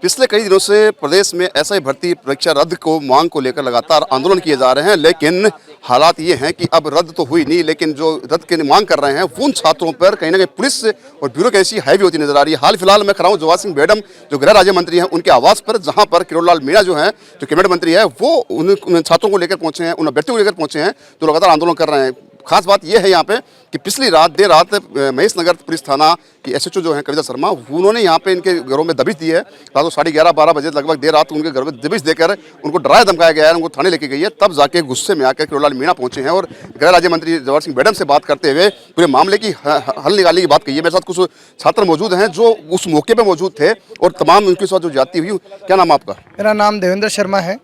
पिछले कई दिनों से प्रदेश में एसआई भर्ती परीक्षा रद्द को मांग को लेकर लगातार आंदोलन किए जा रहे हैं, लेकिन हालात ये हैं कि अब रद्द तो हुई नहीं, लेकिन जो रद्द की मांग कर रहे हैं उन छात्रों पर कहीं ना कहीं पुलिस और ब्यूरोक्रेसी हावी होती नजर आ रही है। हाल फिलहाल मैं खड़ा हूं जवाहर सिंह बेडम जो गृह राज्य मंत्री हैं उनके आवास पर, जहां पर किरोड़ी लाल मीणा जो हैं जो कैबिनेट मंत्री है वो उन छात्रों को लेकर पहुंचे हैं, उन अभ्यर्थियों को लेकर पहुंचे हैं जो लगातार आंदोलन कर रहे हैं। खास बात यह है यहाँ पे कि पिछली रात देर रात महेश नगर पुलिस थाना की एसएचओ जो है कविता शर्मा, उन्होंने यहाँ पे इनके घरों में दबिश दी है। रात को 11:30-12 बजे लगभग देर रात उनके घर में दबिश देकर उनको डराया धमकाया गया है, उनको थाने लेके गई है। तब जाके गुस्से में आकर किरोड़ी लाल मीणा पहुंचे हैं और गृह राज्य मंत्री जवाहर सिंह बेडम से बात करते हुए पूरे मामले की हल निकालने की बात कही है। मेरे साथ कुछ छात्र मौजूद हैं जो उस मौके पर मौजूद थे और तमाम उनके साथ जो जाती हुई। क्या नाम आपका? मेरा नाम देवेंद्र शर्मा है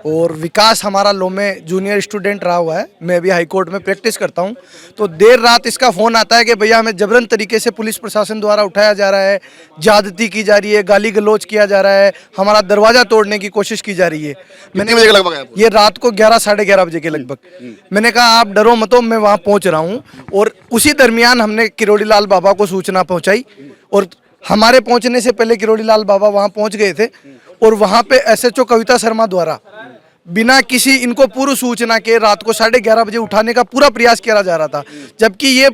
और विकास हमारा लॉ में जूनियर स्टूडेंट रहा हुआ है। मैं अभी हाई कोर्ट में प्रैक्टिस करता हूं। तो देर रात इसका फ़ोन आता है कि भैया हमें जबरन तरीके से पुलिस प्रशासन द्वारा उठाया जा रहा है, ज्यादती की जा रही है, गाली गलौज किया जा रहा है, हमारा दरवाज़ा तोड़ने की कोशिश की जा रही है। कितने बजे के लगभग आया? ये रात को 11-11:30 बजे के लगभग। मैंने कहा आप डरो मत, मैं वहाँ पहुँच रहा हूँ। और उसी दरमियान हमने किरोड़ी लाल बाबा को सूचना पहुँचाई और हमारे पहुँचने से पहले किरोड़ी लाल बाबा वहाँ पहुँच गए थे और वहाँ पे एसएचओ कविता शर्मा द्वारा बिना किसी इनको पूर्व सूचना के रात को 11:30 बजे उठाने का पूरा प्रयास किया जा रहा था, जबकि ये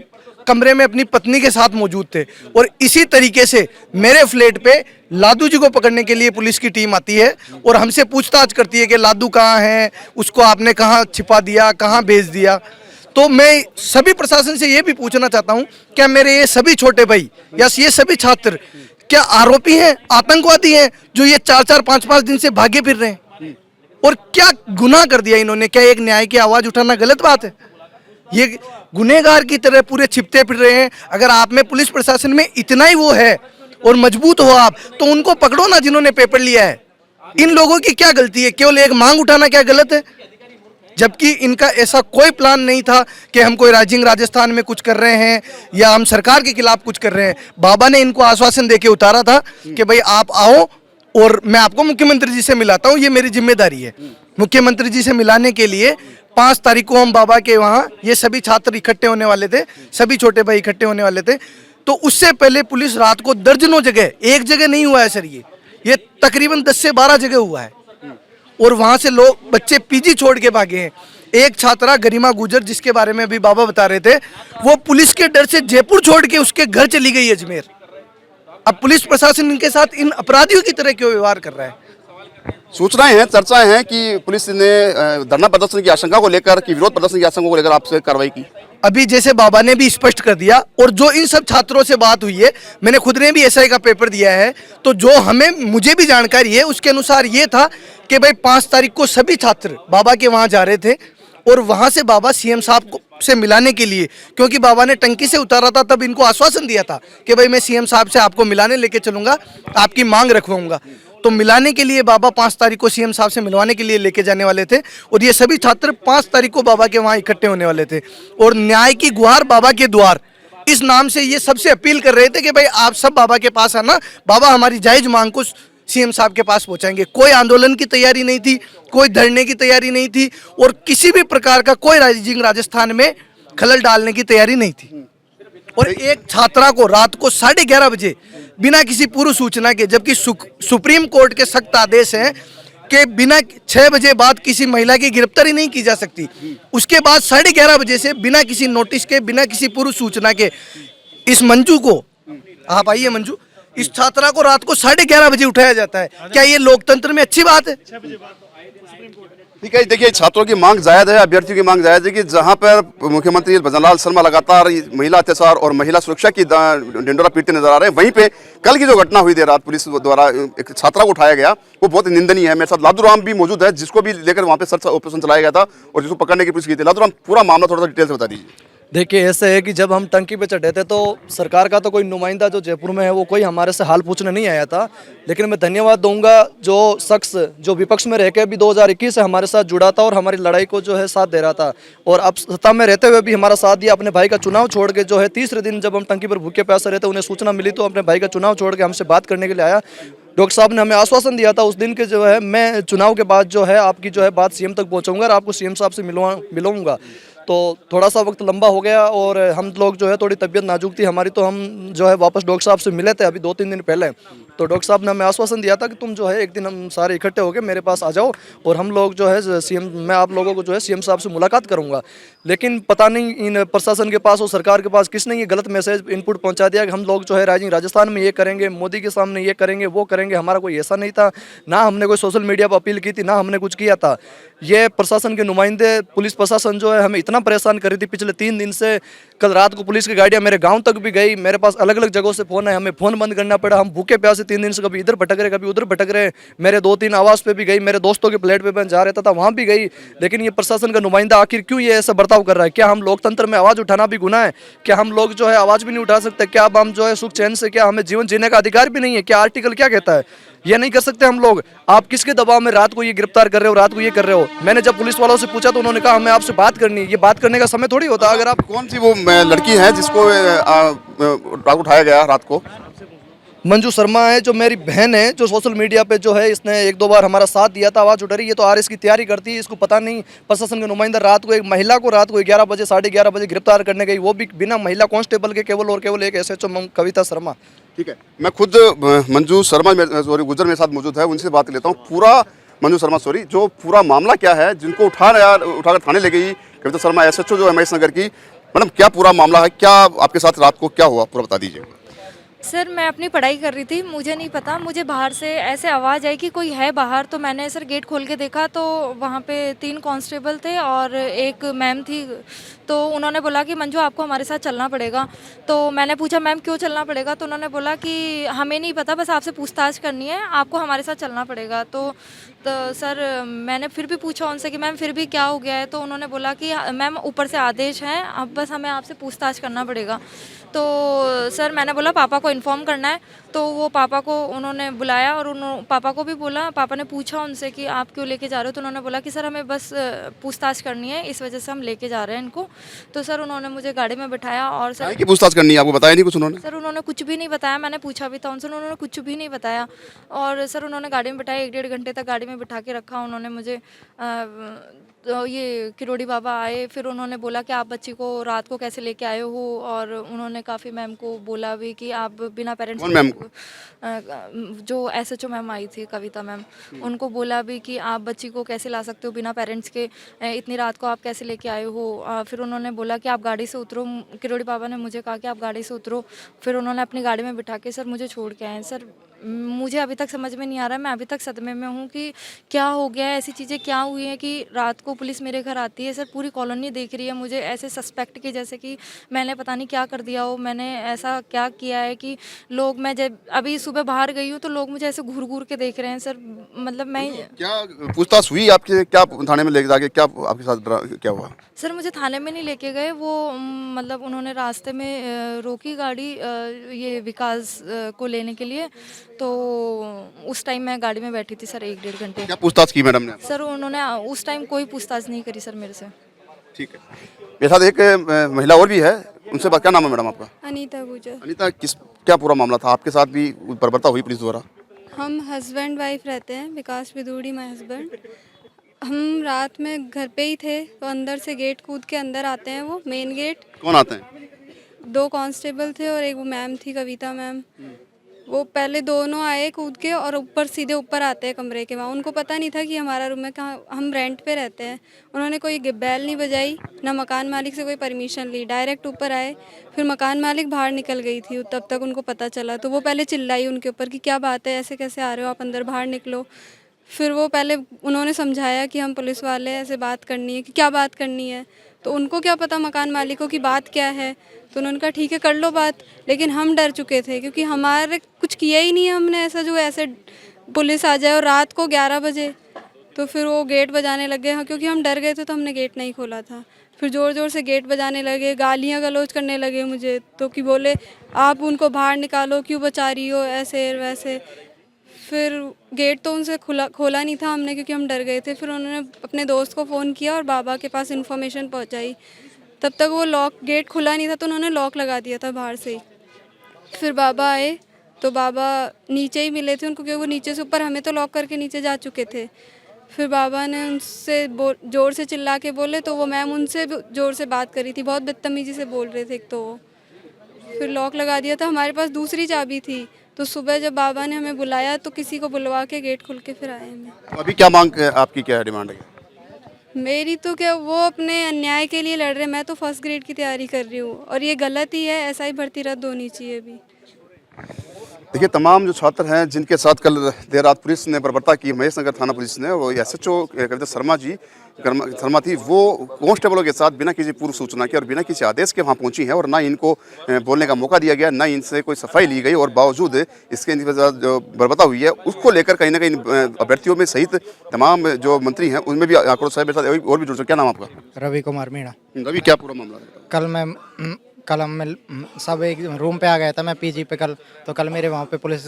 कमरे में अपनी पत्नी के साथ मौजूद थे। और इसी तरीके से मेरे फ्लैट पे लादू जी को पकड़ने के लिए पुलिस की टीम आती है और हमसे पूछताछ करती है कि लादू कहाँ है, उसको आपने कहाँ छिपा दिया, कहाँ भेज दिया। तो मैं सभी प्रशासन से ये भी पूछना चाहता हूँ, क्या मेरे ये सभी छोटे भाई या ये सभी छात्र क्या आरोपी हैं, आतंकवादी हैं जो ये 4-4, 5-5 दिन से भागे फिर रहे हैं? और क्या गुनाह कर दिया इन्होंने? क्या एक न्याय की आवाज उठाना गलत बात है? ये गुनहगार की तरह पूरे छिपते फिर रहे हैं। अगर आप में पुलिस प्रशासन में इतना ही वो है और मजबूत हो आप, तो उनको पकड़ो ना जिन्होंने पेपर लिया है। इन लोगों की क्या गलती है? केवल एक मांग उठाना क्या गलत है? जबकि इनका ऐसा कोई प्लान नहीं था कि हम कोई राइजिंग राजस्थान में कुछ कर रहे हैं या हम सरकार के खिलाफ कुछ कर रहे हैं। बाबा ने इनको आश्वासन देके उतारा था कि भाई आप आओ और मैं आपको मुख्यमंत्री जी से मिलाता हूँ, ये मेरी जिम्मेदारी है। मुख्यमंत्री जी से मिलाने के लिए 5 तारीख को हम बाबा के वहाँ ये सभी छात्र इकट्ठे होने वाले थे, सभी छोटे भाई इकट्ठे होने वाले थे। तो उससे पहले पुलिस रात को दर्जनों जगह, एक जगह नहीं हुआ है सर, ये तकरीबन 10 से 12 जगह हुआ है। और वहाँ से लोग बच्चे पीजी छोड़ के भागे हैं। एक छात्रा गरिमा गुजर, जिसके बारे में अभी बाबा बता रहे थे, वो पुलिस के डर से जयपुर छोड़ के उसके घर चली गई अजमेर। अब पुलिस प्रशासन इनके साथ इन अपराधियों की तरह क्यों व्यवहार कर रहा है? सूचनाएं हैं, चर्चाएं हैं कि पुलिस ने धरना प्रदर्शन की आशंका को लेकर, कि विरोध प्रदर्शन की आशंका को लेकर आपसे कार्रवाई की। अभी जैसे बाबा ने भी स्पष्ट कर दिया और जो इन सब छात्रों से बात हुई है, मैंने खुद ने भी एसआई का पेपर दिया है, तो जो मुझे भी जानकारी है उसके अनुसार ये था कि भाई 5 तारीख को सभी छात्र बाबा के वहाँ जा रहे थे और वहाँ से बाबा सीएम साहब को से मिलाने के लिए, क्योंकि बाबा ने टंकी से उतारा था, तब इनको आश्वासन दिया था कि भाई मैं सीएम साहब से आपको मिलाने लेके चलूंगा, आपकी मांग रखवाऊंगा। तो मिलाने के लिए बाबा 5 तारीख को सीएम साहब से मिलवाने के लिए लेके जाने वाले थे और ये सभी छात्र 5 तारीख को बाबा के वहाँ इकट्ठे होने वाले थे। और न्याय की गुहार बाबा के द्वार, इस नाम से ये सबसे अपील कर रहे थे कि भाई आप सब बाबा के पास आना, बाबा हमारी जायज मांग को सीएम साहब के पास पहुंचाएंगे। कोई आंदोलन की तैयारी नहीं थी, कोई धरने की तैयारी नहीं थी और किसी भी प्रकार का कोई राइजिंग राजस्थान में खलल डालने की तैयारी नहीं थी। और एक छात्रा को रात को 11:30 बजे बिना किसी पूर्व सूचना के, जबकि सुप्रीम कोर्ट के सख्त आदेश हैं कि बिना 6 बजे बाद किसी महिला की गिरफ्तारी नहीं की जा सकती, उसके बाद 11:30 बजे से बिना किसी नोटिस के, बिना किसी पूर्व सूचना के इस मंजू को, आप आइए मंजू, इस छात्रा को रात को 11:30 बजे उठाया जाता है। क्या ये लोकतंत्र में अच्छी बात है? ठीक है, देखिए छात्रों की मांग जायज़ है, अभ्यर्थियों की मांग जायज़ है कि जहां पर मुख्यमंत्री भजनलाल शर्मा लगातार महिला अत्याचार और महिला सुरक्षा की ढिंढोरा पीटते नजर आ रहे हैं, वहीं पे कल की जो घटना हुई देर रात पुलिस द्वारा एक छात्रा को उठाया गया, वो बहुत निंदनीय है। मेरे साथ लादू राम भी मौजूद है, जिसको भी लेकर वहाँ पे सर्च ऑपरेशन चलाया गया था और जिसको पकड़ने की कोशिश की थी। लादू राम, पूरा मामला थोड़ा सा डिटेल से बता दीजिए। देखिए ऐसे है कि जब हम टंकी पे चढ़े थे तो सरकार का तो कोई नुमाइंदा जो जयपुर में है वो कोई हमारे से हाल पूछने नहीं आया था, लेकिन मैं धन्यवाद दूंगा जो शख्स जो विपक्ष में रह के भी 2021 से हमारे साथ जुड़ा था और हमारी लड़ाई को जो है साथ दे रहा था और अब सत्ता में रहते हुए भी हमारा साथ दिया। अपने भाई का चुनाव छोड़ के जो है तीसरे दिन जब हम टंकी पर भूखे प्यासे रहते, उन्हें सूचना मिली तो अपने भाई का चुनाव छोड़ के हमसे बात करने के लिए आया। डॉक्टर साहब ने हमें आश्वासन दिया था उस दिन के जो है मैं चुनाव के बाद जो है आपकी जो है बात सीएम तक पहुँचाऊँगा और आपको सीएम साहब से मिलवाऊँगा। तो थोड़ा सा वक्त लंबा हो गया और हम लोग जो है थोड़ी तबीयत नाजुक थी हमारी, तो हम जो है वापस डॉक्टर साहब से मिले थे अभी 2-3 दिन पहले। तो डॉक्टर साहब ने हमें आश्वासन दिया था कि तुम जो है एक दिन हम सारे इकट्ठे होकर मेरे पास आ जाओ और हम लोग जो है सीएम, मैं आप लोगों को जो है सीएम साहब से मुलाकात करूंगा। लेकिन पता नहीं इन प्रशासन के पास और सरकार के पास किसने ये गलत मैसेज इनपुट पहुंचा दिया कि हम लोग जो है राजस्थान में ये करेंगे, मोदी के सामने ये करेंगे, वो करेंगे। हमारा कोई ऐसा नहीं था, ना हमने कोई सोशल मीडिया पर अपील की थी, ना हमने कुछ किया था। ये प्रशासन के नुमाइंदे, पुलिस प्रशासन जो है हमें इतना परेशान कर रही थी पिछले 3 दिन से। कल रात को पुलिस की गाड़ियां मेरे गांव तक भी गई, मेरे पास अलग अलग jगहों से फ़ोन है, हमें फ़ोन बंद करना पड़ा। हम भूखे प्यासे 3 दिन से कभी इधर भटक रहे, कभी उधर भटक रहे। मेरे 2-3 आवास पे भी गई, मेरे दोस्तों के फ्लैट पे मैं जा रहता था, वहाँ भी गई। लेकिन ये प्रशासन का नुमाइंदा आखिर क्यों ये ऐसा बर्ताव कर रहा है? क्या हम लोकतंत्र में आवाज़ उठाना भी गुनाह है? क्या हम लोग जो है आवाज़ भी नहीं उठा सकते? क्या अब हम जो है सुख चैन से, क्या हमें जीवन जीने का अधिकार भी नहीं है? क्या आर्टिकल क्या कहता है? ये नहीं कर सकते हम लोग? आप किसके दबाव में रात को ये गिरफ्तार कर रहे हो, रात को ये कर रहे हो? मैंने जब पुलिस वालों से पूछा तो उन्होंने कहा हमें आपसे बात करनी है। ये बात करने का समय थोड़ी होता। अगर आप कौन सी वो लड़की है जिसको उठाया गया रात को? मंजू शर्मा है, जो मेरी बहन है, जो सोशल मीडिया पे जो है इसने 1-2 बार हमारा साथ दिया था, आवाज़ उठा रही है। ये तो आरएस की तैयारी करती है, इसको पता नहीं। प्रशासन के नुमाइंदा रात को एक महिला को रात को 11 बजे 11:30 बजे गिरफ्तार करने गई, वो भी बिना महिला कांस्टेबल के, केवल और केवल एक एसएचओ कविता शर्मा। ठीक है, मैं खुद मंजू शर्मा गुजर मेरे साथ मौजूद है, उनसे बात कर लेता हूँ। पूरा मंजू शर्मा जो पूरा मामला क्या है, जिनको उठाकर थाने ले गई कविता शर्मा, एसएचओ जो है महेश नगर की। मैडम, क्या पूरा मामला है? क्या आपके साथ रात को क्या हुआ, पूरा बता दीजिए। सर, मैं अपनी पढ़ाई कर रही थी, मुझे नहीं पता, मुझे बाहर से ऐसे आवाज़ आई कि कोई है बाहर। तो मैंने सर गेट खोल के देखा तो वहाँ पे 3 कांस्टेबल थे और एक मैम थी। तो उन्होंने बोला कि मंजू आपको हमारे साथ चलना पड़ेगा। तो मैंने पूछा मैम क्यों चलना पड़ेगा? तो उन्होंने बोला कि हमें नहीं पता, बस आपसे पूछताछ करनी है, आपको हमारे साथ चलना पड़ेगा। तो सर मैंने फिर भी पूछा उनसे कि मैम फिर भी क्या हो गया है? तो उन्होंने बोला कि मैम ऊपर से आदेश हैं, अब बस हमें आपसे पूछताछ करना पड़ेगा। तो सर मैंने बोला पापा को इन्फॉर्म करना है। तो वो पापा को उन्होंने बुलाया और पापा को भी बोला, पापा ने पूछा उनसे कि आप क्यों लेके जा रहे हो? तो उन्होंने बोला कि सर हमें बस पूछताछ करनी है, इस वजह से हम लेके जा रहे हैं इनको। तो सर उन्होंने मुझे गाड़ी में बिठाया और सर की पूछताछ करनी है, आपको बताया नहीं कुछ उन्होंने? सर उन्होंने कुछ भी नहीं बताया, मैंने पूछा भी था उनसे, उन्होंने कुछ भी नहीं बताया। और सर उन्होंने गाड़ी में बिठाया, 1-1.5 घंटे तक गाड़ी में बिठा के रखा उन्होंने मुझे। तो ये किरोड़ी बाबा आए, फिर उन्होंने बोला कि आप बच्ची को रात को कैसे लेके आए हो? और उन्होंने काफ़ी मैम को बोला भी कि आप बिना पेरेंट्स कौन मैम? जो एसएचओ मैम आई थी कविता मैम, उनको बोला भी कि आप बच्ची को कैसे ला सकते हो बिना पेरेंट्स के, इतनी रात को आप कैसे लेके आए हो? फिर उन्होंने बोला कि आप गाड़ी से उतरो। किरोड़ी बाबा ने मुझे कहा कि आप गाड़ी से उतरो। फिर उन्होंने अपनी गाड़ी में बिठा के सर मुझे छोड़ के आए। सर मुझे अभी तक समझ में नहीं आ रहा है, मैं अभी तक सदमे में हूँ कि क्या हो गया है, ऐसी चीज़ें क्या हुई हैं कि रात को पुलिस मेरे घर आती है। सर पूरी कॉलोनी देख रही है मुझे ऐसे सस्पेक्ट की, जैसे कि मैंने पता नहीं क्या कर दिया हो, मैंने ऐसा क्या किया है कि लोग, मैं जब अभी सुबह बाहर गई हूँ तो लोग मुझे ऐसे घूर घूर के देख रहे हैं। सर मतलब मैं क्या पूछताछ हुई आपके? क्या थाने में लेके जाके क्या आपके साथ क्या हुआ? सर मुझे थाने में नहीं लेके गए, वो मतलब उन्होंने रास्ते में रोकी गाड़ी ये विकास को लेने के लिए। तो उस टाइम मैं गाड़ी में बैठी थी सर 1-1.5 घंटे। क्या पूछताछ की मैडम ने? सर उन्होंने उस टाइम कोई पूछताछ नहीं करी सर मेरे से। ठीक है, मेरे साथ एक महिला और भी है, उनसे बात। क्या नाम है मैडम आपका? अनीता गुजर। अनीता, क्या पूरा मामला था? आपके साथ भी बर्बरता हुई पुलिस द्वारा? हम हस्बैंड वाइफ रहते हैं, विकास विदुड़ी माय हस्बैंड। हम रात में घर पे ही थे तो अंदर से गेट कूद के अंदर आते हैं, वो मेन गेट। कौन आते हैं? 2 कांस्टेबल थे और एक वो मैम थी कविता मैम। वो पहले दोनों आए कूद के और ऊपर सीधे ऊपर आते हैं कमरे के वहाँ। उनको पता नहीं था कि हमारा रूम है, कहाँ हम रेंट पे रहते हैं। उन्होंने कोई बेल नहीं बजाई, ना मकान मालिक से कोई परमिशन ली, डायरेक्ट ऊपर आए। फिर मकान मालिक बाहर निकल गई थी, तब तक उनको पता चला। तो वो पहले चिल्लाई उनके ऊपर कि क्या बात है, ऐसे कैसे आ रहे हो आप, अंदर बाहर निकलो। फिर वो पहले उन्होंने समझाया कि हम पुलिस वाले हैं, ऐसे बात करनी है। कि क्या बात करनी है? तो उनको क्या पता मकान मालिकों की बात क्या है। तो उन्होंने कहा ठीक है कर लो बात। लेकिन हम डर चुके थे क्योंकि हमारे कुछ किया ही नहीं है हमने ऐसा जो ऐसे पुलिस आ जाए और रात को 11 बजे। तो फिर वो गेट बजाने लगे। हाँ, क्योंकि हम डर गए थे तो हमने गेट नहीं खोला था। फिर ज़ोर ज़ोर से गेट बजाने लगे, गालियाँ गलौज करने लगे मुझे। तो कि बोले आप उनको बाहर निकालो, क्यों बचा रही हो, ऐसे वैसे। फिर गेट तो उनसे खोला नहीं था हमने क्योंकि हम डर गए थे। फिर उन्होंने अपने दोस्त को फ़ोन किया और बाबा के पास इन्फॉर्मेशन पहुंचाई। तब तक वो गेट खुला नहीं था तो उन्होंने लॉक लगा दिया था बाहर से ही। फिर बाबा आए तो बाबा नीचे ही मिले थे उनको, क्योंकि वो नीचे से ऊपर हमें तो लॉक करके नीचे जा चुके थे। फिर बाबा ने उनसे ज़ोर से चिल्ला के बोले तो वो मैम उनसे ज़ोर से बात करी थी, बहुत बदतमीज़ी से बोल रहे थे। एक तो वो फिर लॉक लगा दिया था। हमारे पास दूसरी चाबी थी तो सुबह जब बाबा ने हमें बुलाया तो किसी को बुलवा के गेट खोल के फिर आए हमें। अभी क्या मांग आपकी, क्या डिमांड है? मेरी तो क्या, वो अपने अन्याय के लिए लड़ रहे, मैं तो फर्स्ट ग्रेड की तैयारी कर रही हूँ और ये गलत ही है, ऐसा ही भर्ती रद्द होनी चाहिए अभी। देखिए, तमाम जो छात्र हैं जिनके साथ कल देर रात पुलिस ने बर्बरता की, महेश नगर थाना पुलिस ने, वो SHO कविता शर्मा थी, वो कांस्टेबलों के साथ बिना किसी पूर्व सूचना के और बिना किसी आदेश के वहाँ पहुँची हैं और ना इनको बोलने का मौका दिया गया, ना इनसे कोई सफाई ली गई और बावजूद इसके इनके साथ जो बर्बरता हुई है उसको लेकर कहीं ना कहीं अभ्यर्थियों में सहित तमाम जो मंत्री हैं उनमें भी आक्रोश है। मेरे साथ और भी जुड़, क्या नाम आपका? रवि कुमार मीणा। रवि, क्या पूरा मामला है? कल हम सब एक रूम पे आ गया था, मैं पीजी पे कल। तो कल मेरे वहाँ पे पुलिस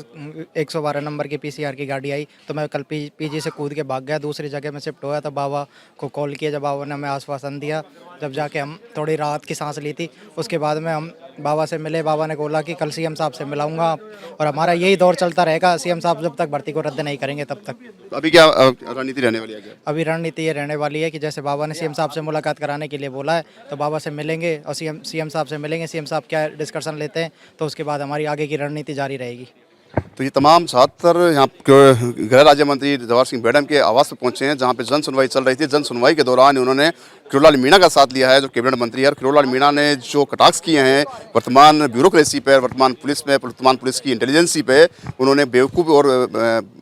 112 नंबर की PCR की गाड़ी आई, तो मैं कल पीजी से कूद के भाग गया, दूसरी जगह में शिफ्ट हुआ। तो बाबा को कॉल किया, जब बाबा ने हमें आश्वासन दिया, जब जाके हम थोड़ी राहत की सांस ली थी। उसके बाद में हम बाबा से मिले, बाबा ने बोला कि कल CM साहब से मिलाऊंगा और हमारा यही दौर चलता रहेगा, CM साहब जब तक भर्ती को रद्द नहीं करेंगे तब तक। अभी क्या रणनीति रहने वाली है? अभी रणनीति ये रहने वाली है कि जैसे बाबा ने CM साहब से मुलाकात कराने के लिए बोला है, तो बाबा से मिलेंगे और CM साहब से मिलेंगे, CM साहब क्या डिस्कशन लेते हैं, तो उसके बाद हमारी आगे की रणनीति जारी रहेगी। तो ये तमाम छात्र यहाँ गृह राज्य मंत्री जवाहर सिंह मैडम के आवास पर पहुंचे हैं, जहाँ पे जन सुनवाई चल रही थी। जन सुनवाई के दौरान उन्होंने किरोड़ीलाल मीणा का साथ लिया है, जो कैबिनेट मंत्री है। किरोड़ीलाल मीणा ने जो कटाक्ष किए हैं वर्तमान ब्यूरोक्रेसी पर, वर्तमान पुलिस में, वर्तमान पुलिस की इंटेलिजेंसी पे, उन्होंने बेवकूफ़ और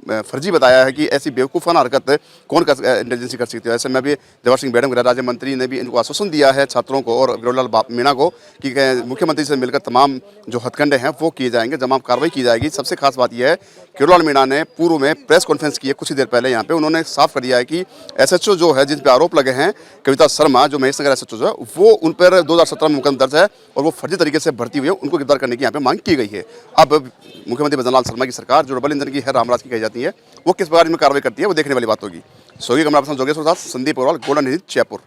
फर्जी बताया है कि ऐसी बेवकूफ़ाना हरकत कौन इंटेलिजेंसी कर सकती है। ऐसे में भी जवाहर सिंह मैडम गृह राज्य मंत्री ने भी इनको आश्वासन दिया है छात्रों को और किरोड़ीलाल मीणा को कि मुख्यमंत्री से मिलकर तमाम जो हथकंडे हैं वो किए जाएंगे, जमाम कार्रवाई की जाएगी। सबसे खास बात यह है, किरोड़ीलाल मीणा ने पूर्व में प्रेस कॉन्फ्रेंस की है कुछ ही देर पहले, यहाँ पे उन्होंने साफ कर दिया है कि SHO जो है, जिन पे आरोप लगे हैं, कविता शर्मा जो महेश नगर SHO जो है, वो उन पर 2017 में मुकदमा दर्ज है और वो फर्जी तरीके से भर्ती हुई है, उनको गिरफ्तार करने की यहाँ पे मांग की गई है। अब मुख्यमंत्री भजनलाल शर्मा की सरकार जो डबल इंजन की है, रामराज की कही जाती है, वो किस प्रकार में कार्रवाई करती है, वो देखने वाली बात होगी। सोगी कमरा जोगेश्वर दास, संदीप अग्रवाल, गोल्डन न्यूज़, जयपुर।